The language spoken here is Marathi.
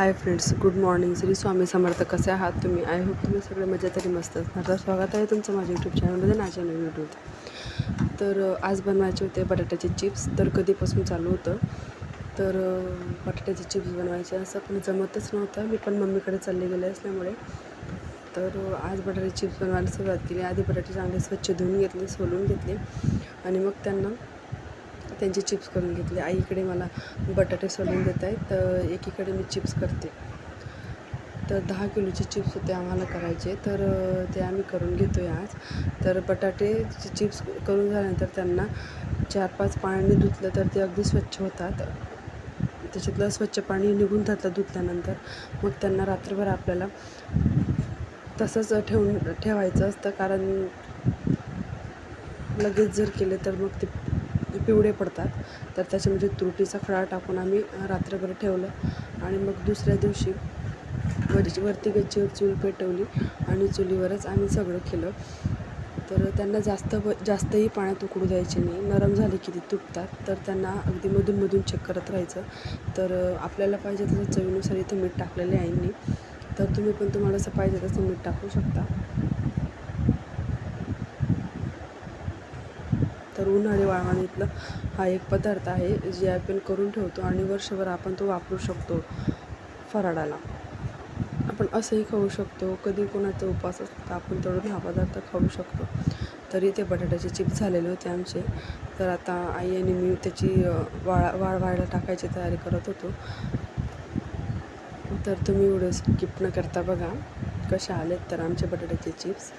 हाय friends, good morning. Shri Swami Samarth. कसे आहात तुम्ही? आय होप तुम्ही सगळे मजेत तरी मस्त असणार. तर स्वागत आहे तुमचं माझ्या यूट्यूब चॅनलमध्ये, माझ्या नवीन व्हिडिओत. तर आज बनवायचे होते बटाट्याचे चिप्स. तर कधीपासून चालू होतं. तर बटाट्याचे चिप्स बनवायचे असं पण जमतच नव्हतं. मी पण मम्मीकडे चालले गेले असल्यामुळे तर आज बटाट्याचे चिप्स बनवायला सुरुवात केली. आधी बटाटे चांगले स्वच्छ धुवून घेतले, सोलून घेतले आणि मग त्यांचे चिप्स करून घेतले. आईकडे मला बटाटे सोलून देत आहेत, तर एकीकडे मी चिप्स करते. तर 10 किलोचे चिप्स होते आम्हाला करायचे, तर ते आम्ही करून घेतो आहे आज. तर बटाटेचे चिप्स करून झाल्यानंतर त्यांना 4-5 पाण्याने धुतलं तर ते अगदी स्वच्छ होतात. त्याच्यातलं स्वच्छ पाणी निघून जातं धुतल्यानंतर. मग त्यांना रात्रभर आपल्याला तसंच ठेवायचं असतं, कारण लगेच जर केले तर मग ते पिवळे पडतात. तर त्याच्यामध्ये तुरटीचा खडा टाकून आम्ही रात्रभर ठेवलं आणि मग दुसऱ्या दिवशी वरती गच्चीवर चूल पेटवली आणि चुलीवरच आम्ही सगळं केलं. तर त्यांना जास्तही पाण्यात उकडू द्यायचे नाही. नरम झाले की ते तुटतात. तर त्यांना अगदी मधून चेक करत राहायचं. तर आपल्याला पाहिजे तसं चवीनुसार इथं मीठ टाकलेले आहे मी. तर तुम्ही पण तुम्हाला जसं पाहिजे तसं मीठ टाकू शकता. तर उन्हाळी वाळवणीतलं हा एक पदार्थ आहे जे आपण करून ठेवतो आणि वर्षभर आपण तो वापरू शकतो. फराळाला आपण असंही खाऊ शकतो. कधी कोणाचा उपवास असतो तर आपण तळून हा पदार्थ खाऊ शकतो. तरी ते बटाट्याचे चिप्स झालेले होते आमचे. तर आता आई आणि मी त्याची वाळ व्हायला टाकायची तयारी करत होतो. तर तुम्ही व्हिडिओ स्किप न करता बघा कसे आलेत तर आमचे बटाट्याचे चिप्स.